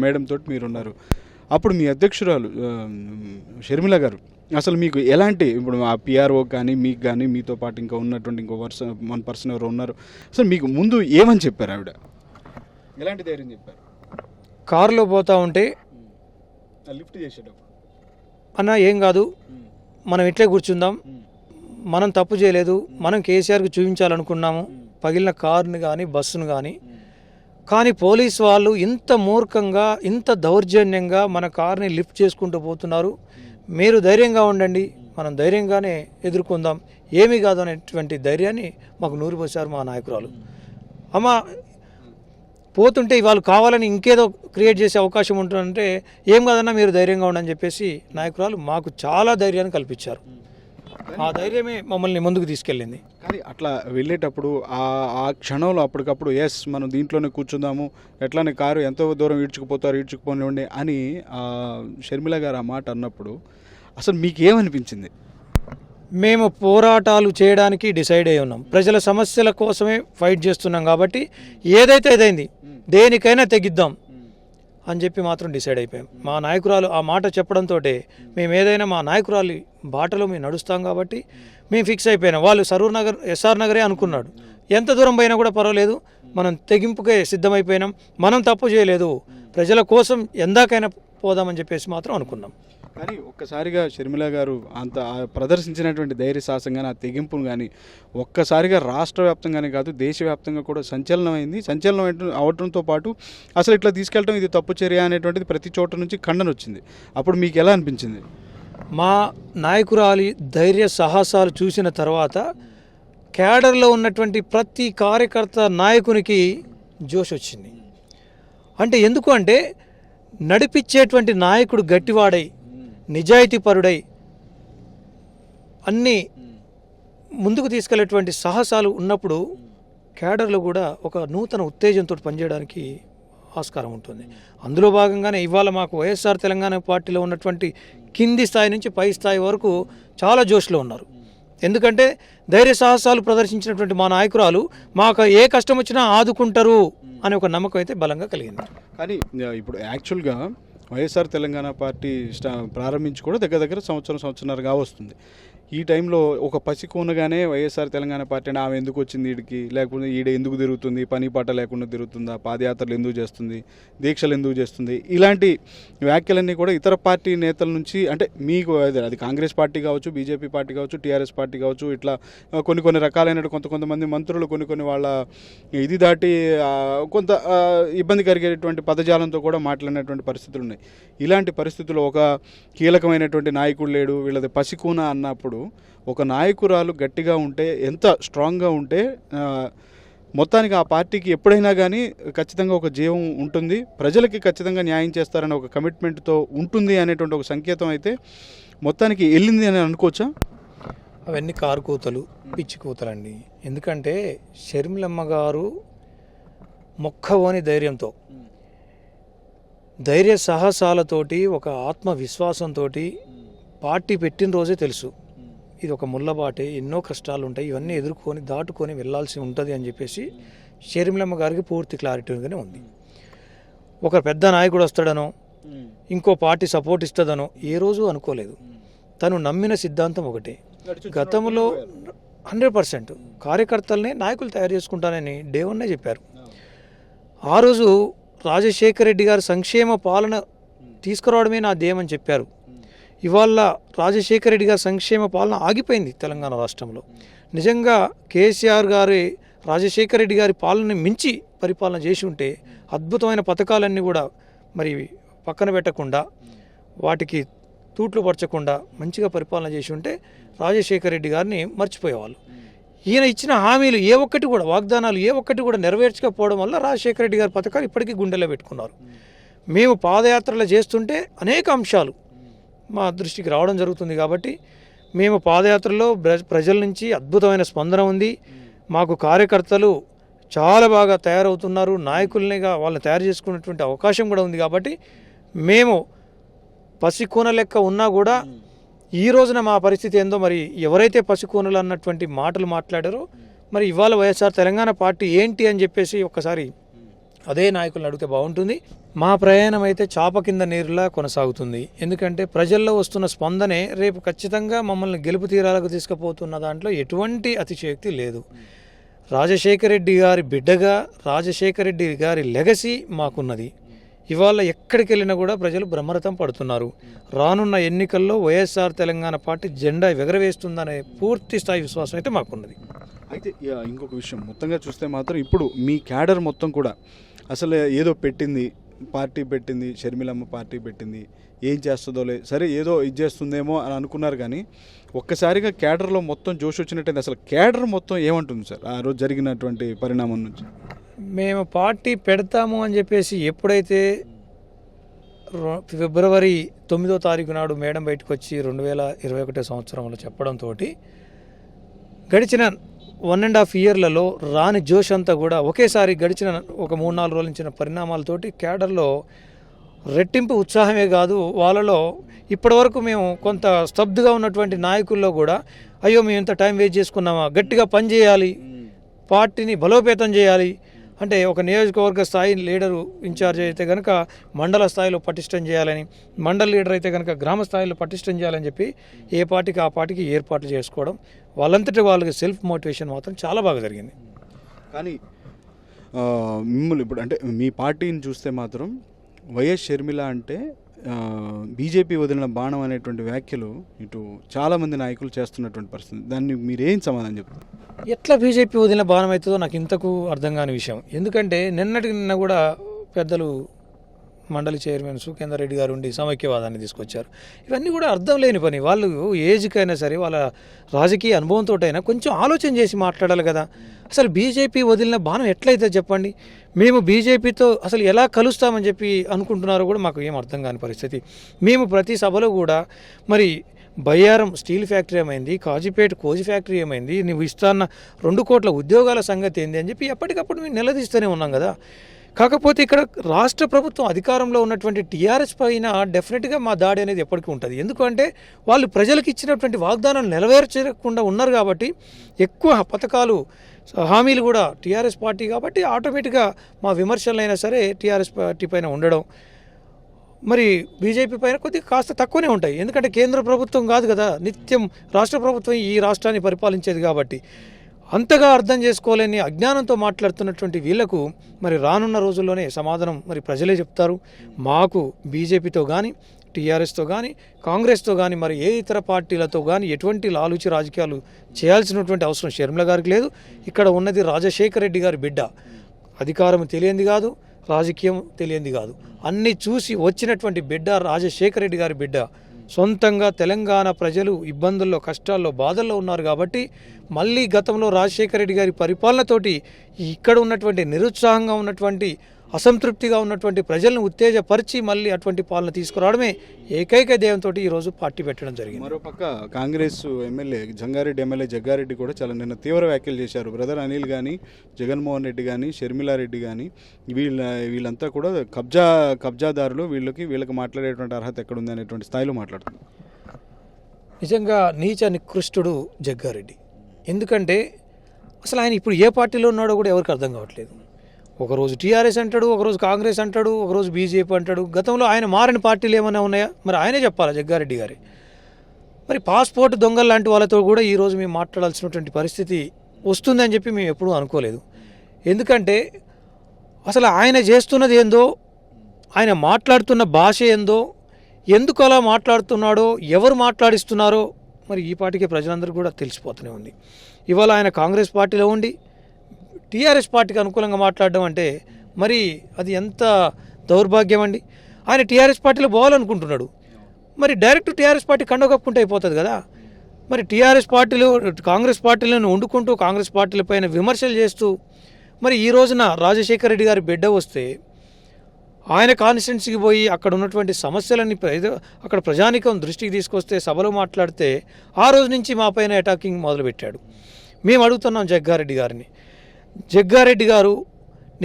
మేడం తోటి మీరున్నారు. అప్పుడు మీ అధ్యక్షురాలు షర్మిల గారు అసలు మీకు ఎలాంటి, ఇప్పుడు ఆ పిఆర్ఓ కానీ మీకు కానీ మీతో పాటు ఇంకా ఉన్నటువంటి ఇంకో వన్ పర్సన్ ఎవరు ఉన్నారు, అసలు మీకు ముందు ఏమని చెప్పారు? ఆవిడ ఎలాంటి ధైర్యం చెప్పారు? కారులో పోతా ఉంటే లిఫ్ట్ చేసేటప్పుడు అన్న ఏం కాదు, మనం ఇట్లే కూర్చుందాం, మనం తప్పు చేయలేదు, మనం కేసీఆర్కి చూపించాలనుకున్నాము పగిలిన కారుని కానీ బస్సును కానీ పోలీసు వాళ్ళు ఇంత మూర్ఖంగా ఇంత దౌర్జన్యంగా మన కారుని లిఫ్ట్ చేసుకుంటూ పోతున్నారు. మీరు ధైర్యంగా ఉండండి, మనం ధైర్యంగానే ఎదుర్కొందాం, ఏమీ కాదు అనేటువంటి ధైర్యాన్ని మాకు నూరిపోసారు మా నాయకురాలు. అమ్మ పోతుంటే వాళ్ళు కావాలని ఇంకేదో క్రియేట్ చేసే అవకాశం ఉంటుందంటే ఏం కాదన్నా మీరు ధైర్యంగా ఉండని చెప్పేసి నాయకురాలు మాకు చాలా ధైర్యాన్ని కల్పించారు. ఆ ధైర్యమే మమ్మల్ని ముందుకు తీసుకెళ్ళింది. కానీ అట్లా వెళ్ళేటప్పుడు ఆ క్షణంలో అప్పటికప్పుడు ఎస్ మనం దీంట్లోనే కూర్చుందాము, ఎట్లానే కారు ఎంతో దూరం ఈడ్చుకుపోనివ్వండి అని షర్మిల గారు ఆ మాట అన్నప్పుడు అసలు మీకు ఏమనిపించింది? మేము పోరాటాలు చేయడానికి డిసైడ్ అయి ఉన్నాం, ప్రజల సమస్యల కోసమే ఫైట్ చేస్తున్నాం కాబట్టి ఏదైతే ఏదైంది దేనికైనా తెగిద్దాం అని చెప్పి మాత్రం డిసైడ్ అయిపోయాం. మా నాయకురాలు ఆ మాట చెప్పడంతో మేము ఏదైనా మా నాయకురాలి బాటలో మేము నడుస్తాం కాబట్టి మేము ఫిక్స్ అయిపోయినాం. వాళ్ళు సరూర్ నగర్ ఎస్ఆర్ నగరే అనుకున్నాడు, ఎంత దూరం పోయినా కూడా పర్వాలేదు, మనం తెగింపుకే సిద్ధమైపోయినాం, మనం తప్పు చేయలేదు, ప్రజల కోసం ఎందాకైనా పోదామని చెప్పేసి మాత్రం అనుకున్నాం. కానీ ఒక్కసారిగా షర్మిల గారు అంత ప్రదర్శించినటువంటి ధైర్య సాహసం కానీ ఆ తెగింపును కానీ ఒక్కసారిగా రాష్ట్ర వ్యాప్తంగానే కాదు దేశవ్యాప్తంగా కూడా సంచలనం అవడంతో పాటు అసలు ఇట్లా తీసుకెళ్ళడం ఇది తప్పు చర్య అనేటువంటిది ప్రతి చోట నుంచి ఖండన వచ్చింది. అప్పుడు మీకు ఎలా అనిపించింది? మా నాయకురాలి ధైర్య సాహసాలు చూసిన తర్వాత క్యాడర్లో ఉన్నటువంటి ప్రతి కార్యకర్త నాయకునికి జోష్ వచ్చింది. అంటే ఎందుకు అంటే నడిపించేటువంటి నాయకుడు గట్టివాడై నిజాయితీపరుడై అన్నీ ముందుకు తీసుకెళ్లేటువంటి సాహసాలు ఉన్నప్పుడు క్యాడర్లో కూడా ఒక నూతన ఉత్తేజంతో పనిచేయడానికి ఆస్కారం ఉంటుంది. అందులో భాగంగానే ఇవాళ మాకు వైఎస్ఆర్ తెలంగాణ పార్టీలో ఉన్నటువంటి కింది స్థాయి నుంచి పై స్థాయి వరకు చాలా జోష్లో ఉన్నారు. ఎందుకంటే ధైర్య సాహసాలు ప్రదర్శించినటువంటి మా నాయకురాలు మాకు ఏ కష్టం వచ్చినా ఆదుకుంటారు అనే ఒక నమ్మకం అయితే బలంగా కలిగింది. కానీ ఇప్పుడు యాక్చువల్గా వైఎస్ఆర్ తెలంగాణ పార్టీ ప్రారంభించి కూడా దగ్గర సంవత్సరంన్నరగా వస్తుంది. ఈ టైంలో ఒక పసికోనగానే వైఎస్ఆర్ తెలంగాణ పార్టీ ఆమె ఎందుకు వచ్చింది ఈడికి, లేకపోతే ఈడ ఎందుకు తిరుగుతుంది, పని పాట లేకుండా తిరుగుతుందా, పాదయాత్రలు ఎందుకు చేస్తుంది, దీక్షలు ఎందుకు చేస్తుంది, ఇలాంటి వ్యాఖ్యలన్నీ కూడా ఇతర పార్టీ నేతల నుంచి, అంటే మీకు అది కాంగ్రెస్ పార్టీ కావచ్చు, బీజేపీ పార్టీ కావచ్చు, టీఆర్ఎస్ పార్టీ కావచ్చు, ఇట్లా కొన్ని రకాలైన కొంతమంది మంత్రులు కొన్ని వాళ్ళ ఇది దాటి కొంత ఇబ్బంది కలిగేటువంటి పదజాలంతో కూడా మాట్లాడినటువంటి పరిస్థితులు ఉన్నాయి. ఇలాంటి పరిస్థితుల్లో ఒక కీలకమైనటువంటి నాయకుడు లేడు, వీళ్ళది పసికూన అన్నప్పుడు ఒక నాయకురాలు గట్టిగా ఉంటే, ఎంత స్ట్రాంగ్గా ఉంటే మొత్తానికి ఆ పార్టీకి ఎప్పుడైనా కానీ ఖచ్చితంగా ఒక జీవం ఉంటుంది, ప్రజలకి ఖచ్చితంగా న్యాయం చేస్తారనే ఒక కమిట్మెంట్తో ఉంటుంది అనేటువంటి ఒక సంకేతం అయితే మొత్తానికి వెళ్ళింది అని అనుకోవచ్చా? అవన్నీ కారు కూతలు, పిచ్చి కూతలండి. ఎందుకంటే షర్మిలమ్మ గారు మొక్కవోని ధైర్యంతో, ధైర్య సాహసాలతోటి, ఒక ఆత్మవిశ్వాసంతో పార్టీ పెట్టిన రోజే తెలుసు ఇది ఒక ముళ్ళబాటే, ఎన్నో కష్టాలు ఉంటాయి, ఇవన్నీ ఎదుర్కొని దాటుకొని వెళ్ళాల్సి ఉంటుంది అని చెప్పేసి షర్మిలమ్మ గారికి పూర్తి క్లారిటీగానే ఉంది. ఒక పెద్ద నాయకుడు వస్తాడనో ఇంకో పార్టీ సపోర్ట్ ఇస్తుందనో ఏ రోజు అనుకోలేదు. తను నమ్మిన సిద్ధాంతం ఒకటే. గతంలో 100% కార్యకర్తలనే నాయకులు తయారు చేసుకుంటానని డే 1 చెప్పారు. ఆ రోజు రాజశేఖర రెడ్డి గారు సంక్షేమ పాలన తీసుకురావడమే నా ధ్యేయం అని చెప్పారు. ఇవాళ రాజశేఖర రెడ్డి గారి సంక్షేమ పాలన ఆగిపోయింది తెలంగాణ రాష్ట్రంలో. నిజంగా కేసీఆర్ గారి రాజశేఖర రెడ్డి గారి పాలనని మించి పరిపాలన చేసి ఉంటే అద్భుతమైన పథకాలన్నీ కూడా మరి పక్కన పెట్టకుండా వాటికి తూట్లు పరచకుండా మంచిగా పరిపాలన చేసి ఉంటే రాజశేఖర రెడ్డి గారిని మర్చిపోయేవాళ్ళు. ఈయన ఇచ్చిన హామీలు ఏ ఒక్కటి కూడా, వాగ్దానాలు ఏ ఒక్కటి కూడా నెరవేర్చకపోవడం వల్ల రాజశేఖర రెడ్డి గారి పథకాలు ఇప్పటికీ గుండెలో పెట్టుకున్నారు. మేము పాదయాత్రలు చేస్తుంటే అనేక అంశాలు మా దృష్టికి రావడం జరుగుతుంది. కాబట్టి మేము పాదయాత్రలో ప్రజల నుంచి అద్భుతమైన స్పందన ఉంది. మాకు కార్యకర్తలు చాలా బాగా తయారవుతున్నారు. నాయకులనిగా వాళ్ళని తయారు చేసుకునేటువంటి అవకాశం కూడా ఉంది. కాబట్టి మేము పసికూన లెక్క ఉన్నా కూడా ఈ రోజున మా పరిస్థితి ఏందో, మరి ఎవరైతే పసికూనలు అన్నటువంటి మాటలు మాట్లాడారో మరి ఇవాళ వైఎస్ఆర్ తెలంగాణ పార్టీ ఏంటి అని చెప్పేసి ఒక్కసారి అదే నాయకులను అడిగితే బాగుంటుంది. మా ప్రయాణం అయితే చాప కింద నీరులా కొనసాగుతుంది. ఎందుకంటే ప్రజల్లో వస్తున్న స్పందనే రేపు ఖచ్చితంగా మమ్మల్ని గెలుపు తీరాలకు తీసుకుపోతున్న దాంట్లో ఎటువంటి అతిశయోక్తి లేదు. రాజశేఖర రెడ్డి గారి బిడ్డగా రాజశేఖర రెడ్డి గారి లెగసీ మాకున్నది. ఇవాళ ఎక్కడికి వెళ్ళినా కూడా ప్రజలు బ్రహ్మరథం పడుతున్నారు. రానున్న ఎన్నికల్లో వైఎస్ఆర్ తెలంగాణ పార్టీ జెండా ఎగరవేస్తుందనే పూర్తి స్థాయి విశ్వాసం అయితే మాకున్నది. అయితే ఇంకొక విషయం, మొత్తంగా చూస్తే మాత్రం ఇప్పుడు మీ క్యాడర్ మొత్తం కూడా అసలు ఏదో పార్టీ పెట్టింది, షర్మిలమ్మ పార్టీ పెట్టింది, ఏం చేస్తుందోలే, సరే ఏదో ఇది చేస్తుందేమో అని అనుకున్నారు. కానీ ఒక్కసారిగా క్యాడర్లో మొత్తం జోష్ వచ్చినట్టయితే అసలు క్యాడర్ మొత్తం ఏమంటుంది సార్ ఆ రోజు జరిగినటువంటి పరిణామం నుంచి? మేము పార్టీ పెడతాము అని చెప్పేసి ఎప్పుడైతే ఫిబ్రవరి 9వ తారీఖు నాడు మేడం బయటకు వచ్చి 2021 సంవత్సరంలో చెప్పడంతో గడిచిన 1.5 ఇయర్లలో రాని జోష్ అంతా కూడా ఒకేసారి గడిచిన ఒక 3-4 రోజుల నుంచి పరిణామాలతోటి క్యాడర్లో రెట్టింపు ఉత్సాహమే కాదు, వాళ్ళలో ఇప్పటివరకు మేము కొంత స్తబ్దుగా ఉన్నటువంటి నాయకుల్లో కూడా అయ్యో మేము ఇంత టైం వేస్ట్ చేసుకున్నామా, గట్టిగా పనిచేయాలి, పార్టీని బలోపేతం చేయాలి అంటే ఒక నియోజకవర్గ స్థాయి లీడరు ఇన్ఛార్జ్ అయితే కనుక మండల స్థాయిలో పటిష్టం చేయాలని, మండల లీడర్ అయితే కనుక గ్రామ స్థాయిలో పటిష్టం చేయాలని చెప్పి ఏ పార్టీకి ఆ పార్టీకి ఏర్పాట్లు చేసుకోవడం, వాళ్ళంతటి వాళ్ళకి సెల్ఫ్ మోటివేషన్ మాత్రం చాలా బాగా జరిగింది. కానీ మిమ్మల్ని ఇప్పుడు అంటే మీ పార్టీని చూస్తే మాత్రం వైఎస్ షర్మిల అంటే బీజేపీ వదిలిన బాణం అనేటువంటి వ్యాఖ్యలు ఇటు చాలామంది నాయకులు చేస్తున్నటువంటి పరిస్థితి, దాన్ని మీరేం సమాధానం చెప్తారు? ఎట్లా బీజేపీ వదిలిన బాణం అవుతుందో నాకు ఇంతకు అర్థం కాని విషయం. ఎందుకంటే నిన్న కూడా పెద్దలు మండలి చైర్మన్ సుఖేందర్ రెడ్డి గారు ఉండి సమైక్యవాదాన్ని తీసుకొచ్చారు. ఇవన్నీ కూడా అర్థం లేని పని. వాళ్ళు ఏజ్కైనా సరే వాళ్ళ రాజకీయ అనుభవంతో అయినా కొంచెం ఆలోచన చేసి మాట్లాడాలి కదా. అసలు బీజేపీ వదిలిన బాణం ఎట్లయితే చెప్పండి. మేము బీజేపీతో అసలు ఎలా కలుస్తామని చెప్పి అనుకుంటున్నారో కూడా మాకు ఏం అర్థం కాని పరిస్థితి. మేము ప్రతి సభలో కూడా మరి బయ్యారం స్టీల్ ఫ్యాక్టరీ ఏమైంది, కాజీపేట కోజి ఫ్యాక్టరీ ఏమైంది, నువ్వు ఇస్తాన్న 2 కోట్ల ఉద్యోగాల సంగతి ఏంది అని చెప్పి ఎప్పటికప్పుడు మేము నిలదీస్తూనే ఉన్నాం కదా. కాకపోతే ఇక్కడ రాష్ట్ర ప్రభుత్వం అధికారంలో ఉన్నటువంటి టీఆర్ఎస్ పైన డెఫినెట్గా మా దాడి అనేది ఎప్పటికీ ఉంటుంది. ఎందుకంటే వాళ్ళు ప్రజలకు ఇచ్చినటువంటి వాగ్దానాలు నెరవేర్చకుండా ఉన్నారు కాబట్టి ఎక్కువ పథకాలు హామీలు కూడా టీఆర్ఎస్ పార్టీ కాబట్టి ఆటోమేటిక్గా మా విమర్శలైనా సరే టీఆర్ఎస్ పార్టీ పైన ఉండడం, మరి బీజేపీ పైన కొద్దిగా కాస్త తక్కువనే ఉంటాయి. ఎందుకంటే కేంద్ర ప్రభుత్వం కాదు కదా, నిత్యం రాష్ట్ర ప్రభుత్వం ఈ రాష్ట్రాన్ని పరిపాలించేది కాబట్టి అంతగా అర్థం చేసుకోలేని అజ్ఞానంతో మాట్లాడుతున్నటువంటి వీళ్లకు మరి రానున్న రోజుల్లోనే సమాధానం మరి ప్రజలే చెప్తారు. మాకు బీజేపీతో కానీ టీఆర్ఎస్తో కానీ కాంగ్రెస్తో కానీ మరి ఏ ఇతర పార్టీలతో కానీ ఎటువంటి లాలూచి రాజకీయాలు చేయాల్సినటువంటి అవసరం షర్మిల గారికి లేదు. ఇక్కడ ఉన్నది రాజశేఖర రెడ్డి గారి బిడ్డ. అధికారం తెలియంది కాదు, రాజకీయం తెలియంది కాదు, అన్నీ చూసి వచ్చినటువంటి బిడ్డ రాజశేఖర రెడ్డి గారి బిడ్డ. సొంతంగా తెలంగాణ ప్రజలు ఇబ్బందుల్లో, కష్టాల్లో, బాధల్లో ఉన్నారు కాబట్టి మళ్ళీ గతంలో రాజశేఖర రెడ్డి గారి పరిపాలనతోటి ఇక్కడ ఉన్నటువంటి నిరుత్సాహంగా ఉన్నటువంటి, అసంతృప్తిగా ఉన్నటువంటి ప్రజలను ఉత్తేజపరిచి మళ్ళీ అటువంటి పాలన తీసుకురావడమే ఏకైక ధ్యేయంతో ఈరోజు పార్టీ పెట్టడం జరిగింది. మరోపక్క కాంగ్రెస్ ఎమ్మెల్యే జగ్గారెడ్డి కూడా చాలా నిన్న తీవ్ర వ్యాఖ్యలు చేశారు. బ్రదర్ అనిల్ కానీ, జగన్మోహన్ రెడ్డి కానీ, షర్మిలారెడ్డి కానీ వీళ్ళంతా కూడా కబ్జాదారులు, వీళ్ళకి మాట్లాడేటువంటి అర్హత ఎక్కడుంది అనేటువంటి స్థాయిలో మాట్లాడుతున్నారు. నిజంగా నీచ నికృష్టుడు జగ్గారెడ్డి. ఎందుకంటే అసలు ఆయన ఇప్పుడు ఏ పార్టీలో ఉన్నాడో కూడా ఎవరికి అర్థం కావట్లేదు. ఒకరోజు టీఆర్ఎస్ అంటాడు, ఒకరోజు కాంగ్రెస్ అంటాడు, ఒకరోజు బీజేపీ అంటాడు. గతంలో ఆయన మారిన పార్టీలు ఏమైనా ఉన్నాయా? మరి ఆయనే చెప్పాలా, జగ్గారెడ్డి గారే. మరి పాస్పోర్ట్ దొంగలు లాంటి వాళ్ళతో కూడా ఈరోజు మేము మాట్లాడాల్సినటువంటి పరిస్థితి వస్తుందని చెప్పి మేము ఎప్పుడూ అనుకోలేదు. ఎందుకంటే అసలు ఆయన చేస్తున్నది ఏందో, ఆయన మాట్లాడుతున్న భాష ఏందో, ఎందుకు అలా మాట్లాడుతున్నాడో, ఎవరు మాట్లాడిస్తున్నారో మరి ఈ పార్టీకి ప్రజలందరూ కూడా తెలిసిపోతూనే ఉంది. ఇవాళ ఆయన కాంగ్రెస్ పార్టీలో ఉండి టీఆర్ఎస్ పార్టీకి అనుకూలంగా మాట్లాడడం అంటే మరి అది ఎంత దౌర్భాగ్యం అండి. ఆయన టీఆర్ఎస్ పార్టీలో పోవాలనుకుంటున్నాడు, మరి డైరెక్ట్ టీఆర్ఎస్ పార్టీ కండ కప్పుకుంటే అయిపోతుంది కదా. మరి టీఆర్ఎస్ పార్టీలో కాంగ్రెస్ పార్టీలను వండుకుంటూ కాంగ్రెస్ పార్టీలపైన విమర్శలు చేస్తూ మరి ఈ రోజున రాజశేఖర రెడ్డి గారి బిడ్డ వస్తే ఆయన కాన్స్టిట్యున్సీకి పోయి అక్కడ ఉన్నటువంటి సమస్యలన్నీ అక్కడ ప్రజానికం దృష్టికి తీసుకొస్తే సభలో మాట్లాడితే ఆ రోజు నుంచి మా పైన అటాకింగ్ మొదలుపెట్టాడు. మేము అడుగుతున్నాం జగ్గారెడ్డి గారిని, జగ్గారెడ్డి గారు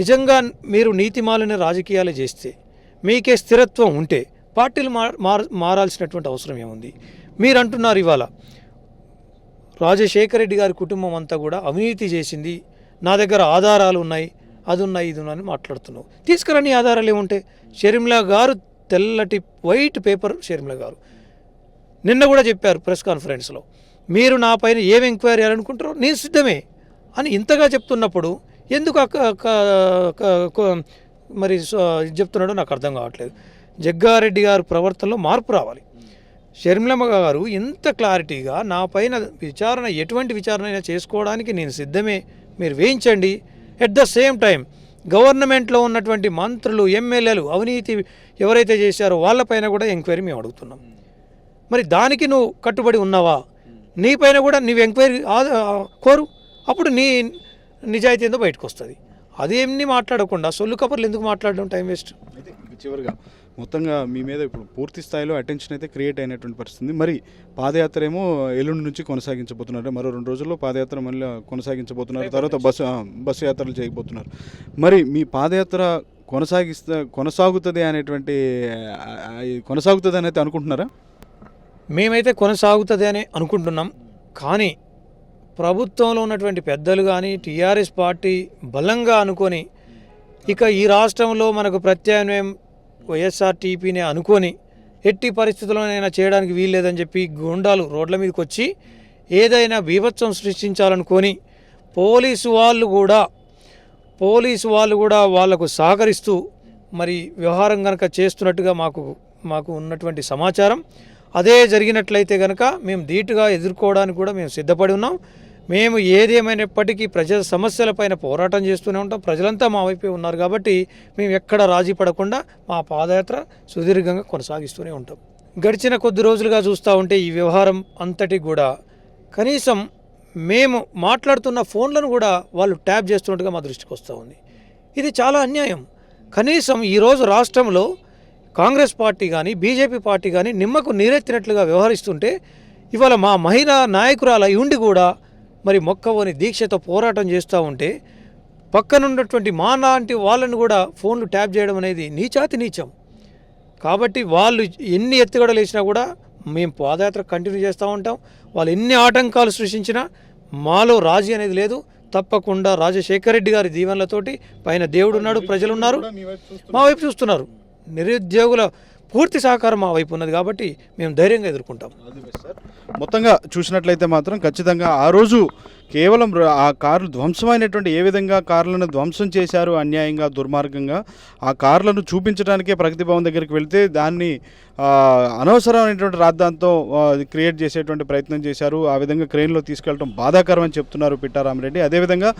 నిజంగా మీరు నీతిమాలిన రాజకీయాలు చేస్తే, మీకే స్థిరత్వం ఉంటే పార్టీలు మారాల్సినటువంటి అవసరం ఏముంది? మీరు అంటున్నారు ఇవాళ రాజశేఖర రెడ్డి గారి కుటుంబం అంతా కూడా అవినీతి చేసింది, నా దగ్గర ఆధారాలు ఉన్నాయి, అది ఉన్నాయి, ఇది ఉన్నాయి మాట్లాడుతున్నావు. తీసుకురాని ఆధారాలు ఏముంటాయి? షర్మిల గారు తెల్లటి వైట్ పేపర్, షర్మిల గారు నిన్న కూడా చెప్పారు ప్రెస్ కాన్ఫరెన్స్లో, మీరు నా పైన ఏం ఎంక్వైరీ చేయాలనుకుంటారో నేను సిద్ధమే అని ఇంతగా చెప్తున్నప్పుడు ఎందుకు మరి చెప్తున్నాడో నాకు అర్థం కావట్లేదు. జగ్గారెడ్డి గారు ప్రవర్తనలో మార్పు రావాలి. షర్మిలమ్మ గారు ఇంత క్లారిటీగా నా పైన విచారణ, ఎటువంటి విచారణ అయినా చేసుకోవడానికి నేను సిద్ధమే, మీరు వేయించండి. ఎట్ ద సేమ్ టైం గవర్నమెంట్లో ఉన్నటువంటి మంత్రులు, ఎమ్మెల్యేలు అవినీతి ఎవరైతే చేశారో వాళ్ళపైన కూడా ఎంక్వైరీ మేము అడుగుతున్నాం. మరి దానికి నువ్వు కట్టుబడి ఉన్నావా? నీ పైన కూడా నీవు ఎంక్వైరీ కోరు, అప్పుడు నీ నిజాయితీ ఏందో బయటకు వస్తుంది. అదేమీ మాట్లాడకుండా సొల్లు కబర్లు ఎందుకు మాట్లాడడం, టైం వేస్ట్. అయితే చివరిగా మొత్తంగా మీ మీద ఇప్పుడు పూర్తి స్థాయిలో అటెన్షన్ అయితే క్రియేట్ అయినటువంటి పరిస్థితి. మరి పాదయాత్ర ఏమో ఎల్లుండి నుంచి కొనసాగించబోతున్నారు, మరో 2 రోజుల్లో పాదయాత్ర మళ్ళీ కొనసాగించబోతున్నారు, తర్వాత బస్సు యాత్రలు చేయబోతున్నారు. మరి మీ పాదయాత్ర కొనసాగుతుంది అని అయితే అనుకుంటున్నారా? మేమైతే కొనసాగుతుంది అని అనుకుంటున్నాం. కానీ ప్రభుత్వంలో ఉన్నటువంటి పెద్దలు కానీ టీఆర్ఎస్ పార్టీ బలంగా అనుకొని ఇక ఈ రాష్ట్రంలో మనకు ప్రత్యామ్నాయం వైఎస్ఆర్టీపీనే అనుకొని ఎట్టి పరిస్థితుల్లోనైనా చేయడానికి వీల్లేదని చెప్పి గుండాలు రోడ్ల మీదకి వచ్చి ఏదైనా బీభత్సం సృష్టించాలనుకొని పోలీసు వాళ్ళు కూడా వాళ్లకు సహకరిస్తూ మరి వ్యవహారం కనుక చేస్తున్నట్టుగా మాకు ఉన్నటువంటి సమాచారం. అదే జరిగినట్లయితే కనుక మేము ధీటుగా ఎదుర్కోవడానికి కూడా మేము సిద్ధపడి ఉన్నాం. మేము ఏదేమైనప్పటికీ ప్రజల సమస్యలపైన పోరాటం చేస్తూనే ఉంటాం. ప్రజలంతా మా వైపే ఉన్నారు కాబట్టి మేము ఎక్కడ రాజీ పడకుండా మా పాదయాత్ర సుదీర్ఘంగా కొనసాగిస్తూనే ఉంటాం. గడిచిన కొద్ది రోజులుగా చూస్తూ ఉంటే ఈ వ్యవహారం అంతటి కూడా కనీసం మేము మాట్లాడుతున్న ఫోన్లను కూడా వాళ్ళు ట్యాప్ చేస్తున్నట్టుగా మా దృష్టికి వస్తూ ఉంది. ఇది చాలా అన్యాయం. కనీసం ఈరోజు రాష్ట్రంలో కాంగ్రెస్ పార్టీ కానీ బీజేపీ పార్టీ కానీ నిమ్మకు నీరెత్తినట్లుగా వ్యవహరిస్తుంటే ఇవాళ మా మహిళా నాయకురాల ఉండి కూడా మరి మొక్కవని దీక్షతో పోరాటం చేస్తూ ఉంటే పక్కనున్నటువంటి మా లాంటి వాళ్ళని కూడా ఫోన్లు ట్యాప్ చేయడం అనేది నీచాతి నీచం. కాబట్టి వాళ్ళు ఎన్ని ఎత్తుగడలు వేసినా కూడా మేము పాదయాత్ర కంటిన్యూ చేస్తూ ఉంటాం. వాళ్ళు ఎన్ని ఆటంకాలు సృష్టించినా మాలో రాజీ అనేది లేదు. తప్పకుండా రాజశేఖర రెడ్డి గారి దీవెనలతోటి పైన దేవుడు ఉన్నాడు, ప్రజలు ఉన్నారు, మా వైపు చూస్తున్నారు. నిరుద్యోగుల పూర్తి సహకారం మా వైపు ఉన్నది కాబట్టి మేము ధైర్యంగా ఎదుర్కొంటాం. మొత్తంగా చూసినట్లయితే మాత్రం ఖచ్చితంగా ఆ రోజు కేవలం ఆ కార్లు ధ్వంసమైనటువంటి ఏ విధంగా కార్లను ధ్వంసం చేశారు అన్యాయంగా, దుర్మార్గంగా, ఆ కార్లను చూపించడానికే ప్రగతి భవన్ దగ్గరికి వెళ్తే దాన్ని అనవసరమైనటువంటి రాద్ధాంతో క్రియేట్ చేసేటువంటి ప్రయత్నం చేశారు. ఆ విధంగా క్రెయిన్లో తీసుకెళ్ళడం బాధాకరం అని చెప్తున్నారు పిఠారామిరెడ్డి. అదేవిధంగా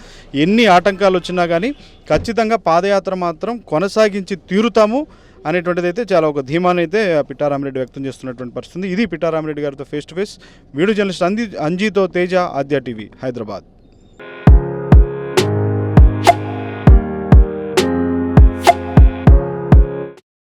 ఎన్ని ఆటంకాలు వచ్చినా కానీ ఖచ్చితంగా పాదయాత్ర మాత్రం కొనసాగించి తీరుతాము అనేటువంటిది అయితే చాలా ఒక ధీమాని అయితే పిఠారామిరెడ్డి వ్యక్తం చేస్తున్నటువంటి పరిస్థితి. ఇది పిఠారామిరెడ్డి గారితో face to face. Video journalist అంజీతో తేజ, ఆద్య టీవీ, హైదరాబాద్.